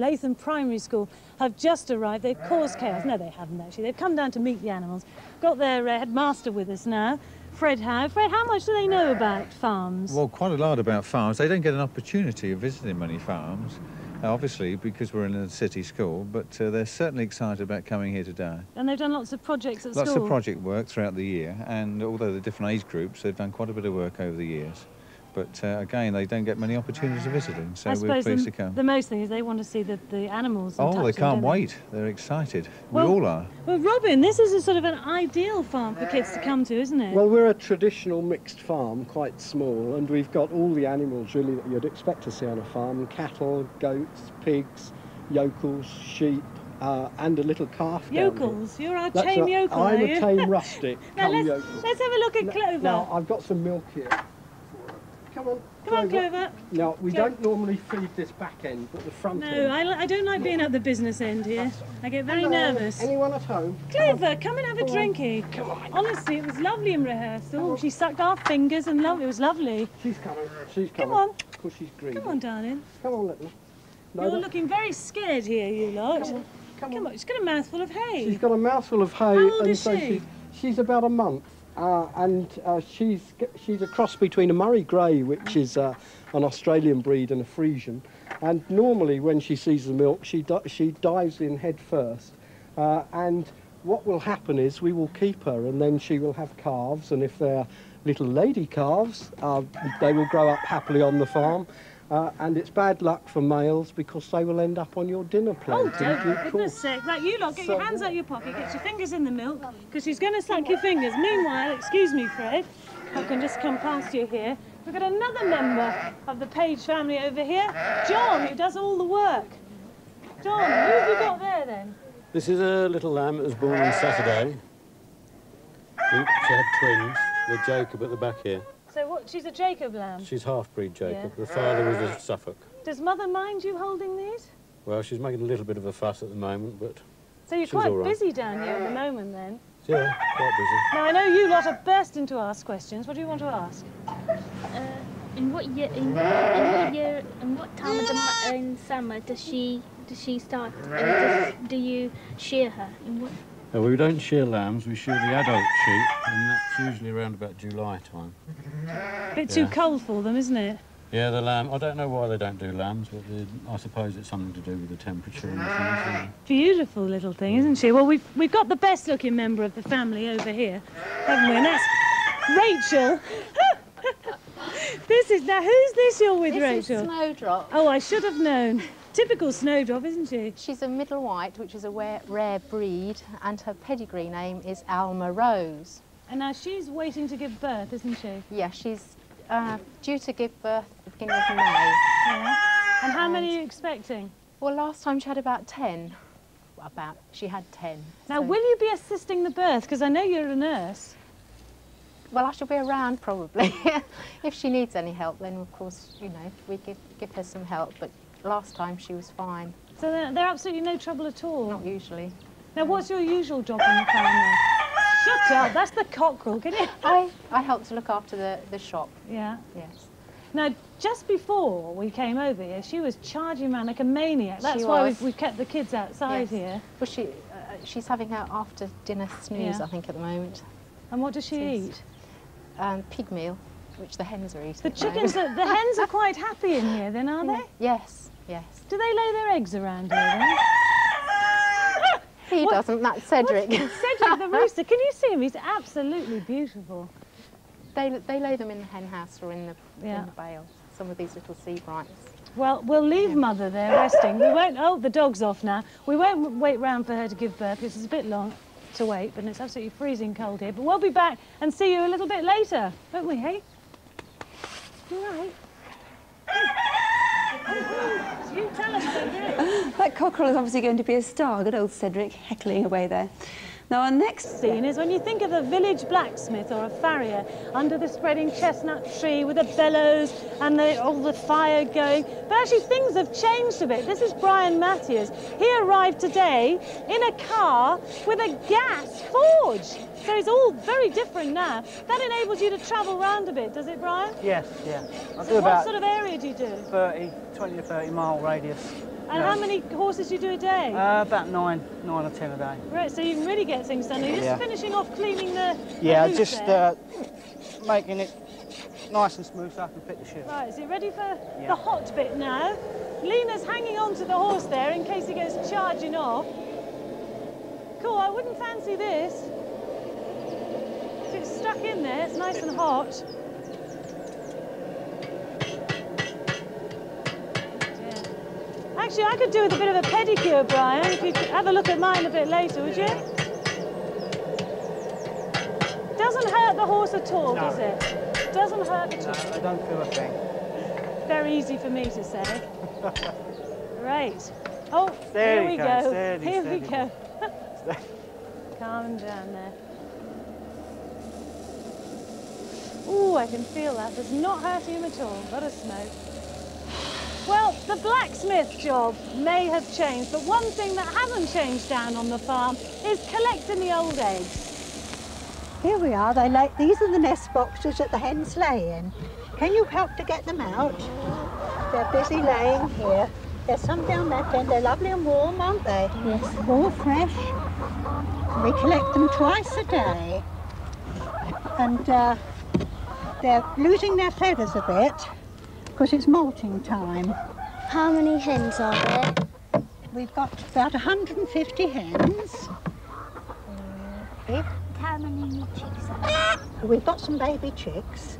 Latham Primary School have just arrived. They've caused chaos. No, they haven't actually. They've come down to meet the animals. Got their headmaster with us now, Fred Howe. Fred, how much do they know about farms? Well, quite a lot about farms. They don't get an opportunity of visiting many farms, obviously, because we're in a city school, but they're certainly excited about coming here today. And they've done lots of projects at school? Lots of project work throughout the year, and although they're different age groups, they've done quite a bit of work over the years. But again, they don't get many opportunities of visiting, so we're pleased to come. The most thing is they want to see the animals. And oh, they can't wait. They're excited. Well, we all are. Well, Robin, this is a sort of an ideal farm for kids to come to, isn't it? Well, we're a traditional mixed farm, quite small, and we've got all the animals really that you'd expect to see on a farm: cattle, goats, pigs, yokels, sheep, and a little calf. Yokels? You're our tame yokel, I'm are a tame rustic. Now let's have a look at Clover. Now, I've got some milk here. Come on, Come on, Clover. Now, we don't normally feed this back end, but the front end. No, I don't like being at the business end here. I get very nervous. Anyone at home? Clover, come and have a drinky. Come on. Honestly, it was lovely in rehearsal. She sucked our fingers and it was lovely. She's coming. She's coming. Come on. Because she's greedy. Come on, darling. Come on, little. No, You're looking very scared here, you lot. Come on. She's got a mouthful of hay. She's got a mouthful of hay. How old is she? She's about a month. She's a cross between a Murray Grey, which is an Australian breed, and a Friesian. And normally, when she sees the milk, she dives in head first. And what will happen is we will keep her, and then she will have calves. And if they're little lady calves, they will grow up happily on the farm. And it's bad luck for males because they will end up on your dinner plate. Oh, for goodness sake. Right, you lot, get your hands out your pocket, get your fingers in the milk, because she's going to suck your fingers. Meanwhile, excuse me, Fred, I can just come past you here. We've got another member of the Page family over here, John, who does all the work. John, who have you got there, then? This is a little lamb that was born on Saturday. She had twins, with Jacob at the back here. So what, she's a Jacob lamb? She's half-breed Jacob. Yeah. The father was a Suffolk. Does Mother mind you holding these? Well, she's making a little bit of a fuss at the moment, but so you're quite busy down here at the moment, then? Yeah, quite busy. Now, I know you lot are bursting to ask questions. What do you want to ask? In what time of the in summer does she start? Do you shear her? No, we don't shear lambs, we shear the adult sheep, and that's usually around about July time. A bit too cold for them, isn't it? Yeah, the lamb, I don't know why they don't do lambs, but I suppose it's something to do with the temperature and the things. Yeah. Beautiful little thing, isn't she? Well, we've got the best looking member of the family over here, haven't we? And that's Rachel. Now who's this you're with, Rachel? This is Snowdrop. Oh, I should have known. Typical Snowdrop, isn't she? She's a middle white, which is a rare breed, and her pedigree name is Alma Rose. And now she's waiting to give birth, isn't she? Yeah, she's due to give birth at the beginning of May. Yeah. And how many are you expecting? Well, last time she had about 10. She had 10. Now, so. will you be assisting the birth? Because I know you're a nurse. Well, I shall be around, probably. If she needs any help, then, of course, you know, we give her some help. But last time she was fine. So they're absolutely no trouble at all? Not usually. Now, what's your usual job in the farm then? Shut up, that's the cockerel, can you? I help to look after the shop. Yeah? Yes. Now, just before we came over here, she was charging around like a maniac. That's why we've kept the kids outside here. Well, she's having her after-dinner snooze, I think, at the moment. And what does she eat? Pig meal, which the hens are eating. The chickens, the hens are quite happy in here then, are they? Yes, yes. Do they lay their eggs around here then? He doesn't, that's Cedric. Cedric the rooster, can you see him? He's absolutely beautiful. They lay them in the hen house or in the bale, some of these little sea brights. Well, we'll leave Mother there resting. We won't, oh, the dog's off now. We won't wait round for her to give birth because it's a bit long to wait, but it's absolutely freezing cold here. But we'll be back and see you a little bit later, won't we, hey? All right. You tell us, Cedric. That cockerel is obviously going to be a star. Good old Cedric heckling away there. Now, our next scene is when you think of a village blacksmith or a farrier under the spreading chestnut tree with the bellows and all the fire going. But actually, things have changed a bit. This is Brian Matthews. He arrived today in a car with a gas forge. So it's all very different now. That enables you to travel round a bit, does it, Brian? Yes, yeah. So what sort of area do you do? 20 or 30 mile radius. And how many horses do you do a day? About nine or 10 a day. Right, so you can really get things done. Are you just finishing off cleaning the hoof just there? making it nice and smooth so I can fit the shoe. Right, is it ready for the hot bit now? Lena's hanging on to the horse there in case he goes charging off. Cool, I wouldn't fancy this. If it's stuck in there, it's nice and hot. Actually, I could do with a bit of a pedicure, Brian, if you could have a look at mine a bit later, would you? Doesn't hurt the horse at all, does it? Doesn't hurt at all. No, I don't feel a thing. Very easy for me to say. Right. Oh, Steady, here we go. steady, Here we steady. go. Calm down there. Ooh, I can feel that. It's not hurting him at all. Got a smoke. Well, the blacksmith job may have changed, but one thing that hasn't changed down on the farm is collecting the old eggs. Here we are. These are the nest boxes that the hens lay in. Can you help to get them out? They're busy laying here. There's some down that end. They're lovely and warm, aren't they? Yes. All fresh. We collect them twice a day. And they're losing their feathers a bit because it's molting time. How many hens are there? We've got about 150 hens. How many chicks are there? We've got some baby chicks,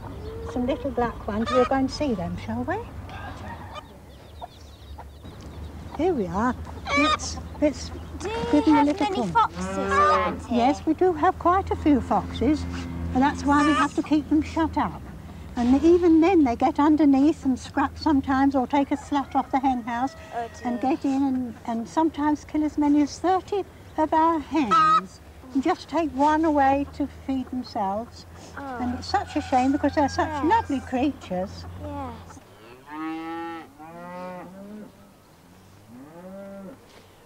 some little black ones. We'll go and see them, shall we? Here we are. Let's Do give you them a have little many pull. foxes around here? Yes, we do have quite a few foxes, and that's why we have to keep them shut up. And even then, they get underneath and scrap sometimes, or take a slat off the hen house and get in and sometimes kill as many as 30 of our hens. And just take one away to feed themselves. And it's such a shame because they're such lovely creatures. Yes.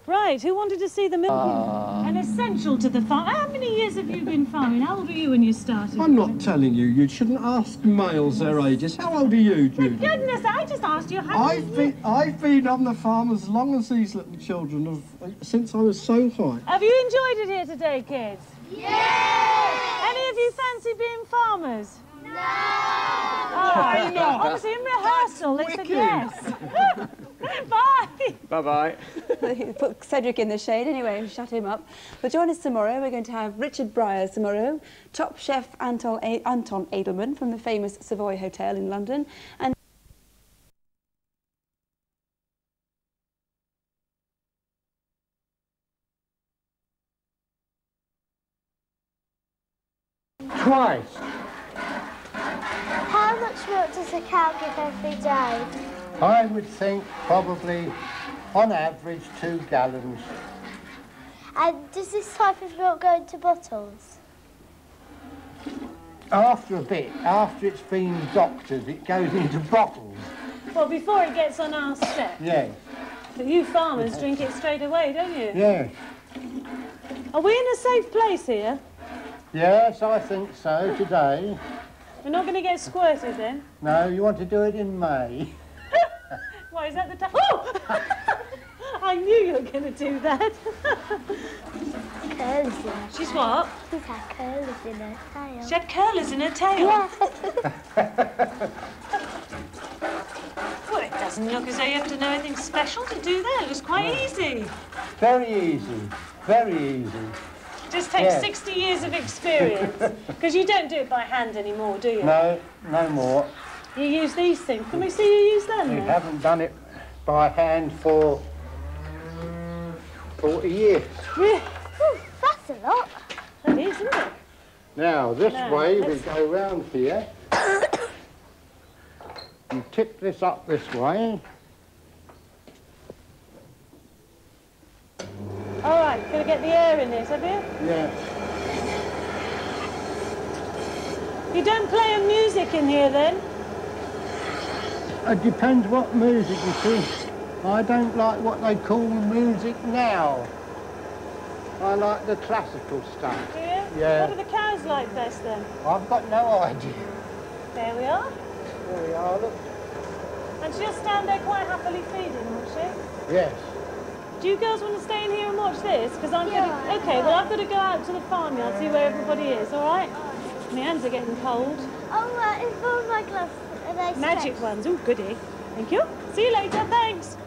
Right, who wanted to see the milk? An essential to the farm. How many years have you been farming? How old were you when you started? I'm not telling you. You shouldn't ask males their ages. How old are you, My Judy? goodness, I just asked you how many years. I've been on the farm as long as these little children have, since I was so high. Have you enjoyed it here today, kids? Yes! Any of you fancy being farmers? No! Oh, obviously in rehearsal, it's a guess. Bye! Bye-bye. Put Cedric in the shade anyway, shut him up. But join us tomorrow. We're going to have Richard Bryars tomorrow, top chef Anton Edelman from the famous Savoy Hotel in London, and Twice. How much milk does a cow give every day? I would think probably, on average, 2 gallons. And does this type of milk go into bottles? After a bit, after it's been doctored, it goes into bottles. Well, before it gets on our step. Yes. But you farmers drink it straight away, don't you? Yes. Are we in a safe place here? Yes, I think so, today. We're not going to get squirted then? No, you want to do it in May. Why, is that the time? Oh! I knew you were going to do that. Curlers in her She's what? She's had curlers in her tail. She had curlers in her tail? Yeah. Well, it doesn't look as though you have to know anything special to do that. It looks quite easy. Very easy, very easy. It just takes 60 years of experience. Because you don't do it by hand anymore, do you? No, no more. You use these things. Can we see you use them We then? haven't done it by hand for 40 years. Yeah. Ooh, that's a lot. That is, isn't it? Now, this No, way, we let's- go round here. You tip this up this way. All right, going to get the air in this, have you? Yeah. You don't play a music in here then? It depends what music you see. I don't like what they call music now. I like the classical stuff. Do you? Yeah. What do the cows like best then? I've got no idea. There we are. There we are, look. And she'll stand there quite happily feeding, won't she? Yes. Do you girls want to stay in here and watch this? Because I'm going to... OK, well, I've got to go out to the farmyard, see where everybody is, all right? My hands are getting cold. Oh, it's all my gloves. Are they Magic stretched? ones. Oh, goody. Thank you. See you later. Thanks.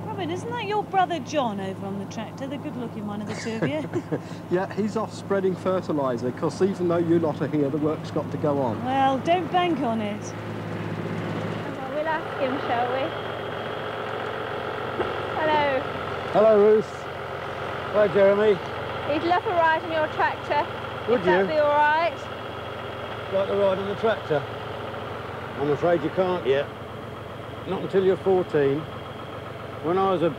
Robin, isn't that your brother John over on the tractor, the good-looking one of the two of you? Yeah, he's off spreading fertiliser, because even though you lot are here, the work's got to go on. Well, don't bank on it. Well, we'll ask him, shall we? Hello. Hello, Ruth. Hi, Jeremy. He'd love a ride on your tractor. Would Would that you? be all right? Like to ride on the tractor? I'm afraid you can't yet. Not until you're 14. When I was a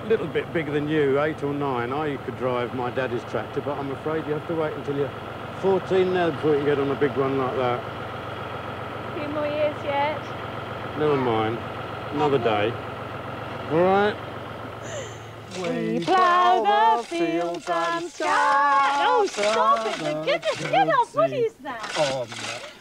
little bit bigger than you, 8 or 9, I could drive my daddy's tractor, but I'm afraid you have to wait until you're 14 now before you can get on a big one like that. A few more years yet. Never mind. Another day. All right? We plough the fields and skies. Oh, stop it, for goodness, get off. What is that? Oh,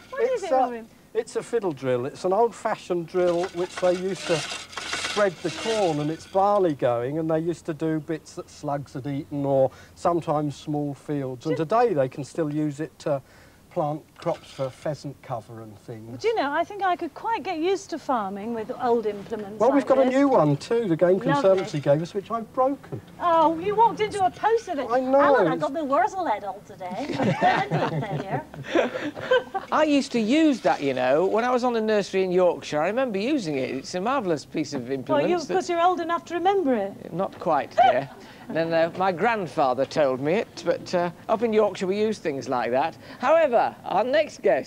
What is it, Robin? It's a fiddle drill. It's an old-fashioned drill which they used to spread the corn and its barley going, and they used to do bits that slugs had eaten or sometimes small fields. And today they can still use it to plant crops for pheasant cover and things. Do you know, I think I could quite get used to farming with old implements Well, like we've got this. a new one too, the Game Lovely. Conservancy gave us, which I've broken. Oh, you walked into a post of it. I know. Alan, I got the Wurzel all today. Here. I used to use that, you know, when I was on the nursery in Yorkshire. I remember using it. It's a marvellous piece of implement. Well, because you're old enough to remember it. Not quite, dear. And then my grandfather told me it, but up in Yorkshire we use things like that. However, our next guest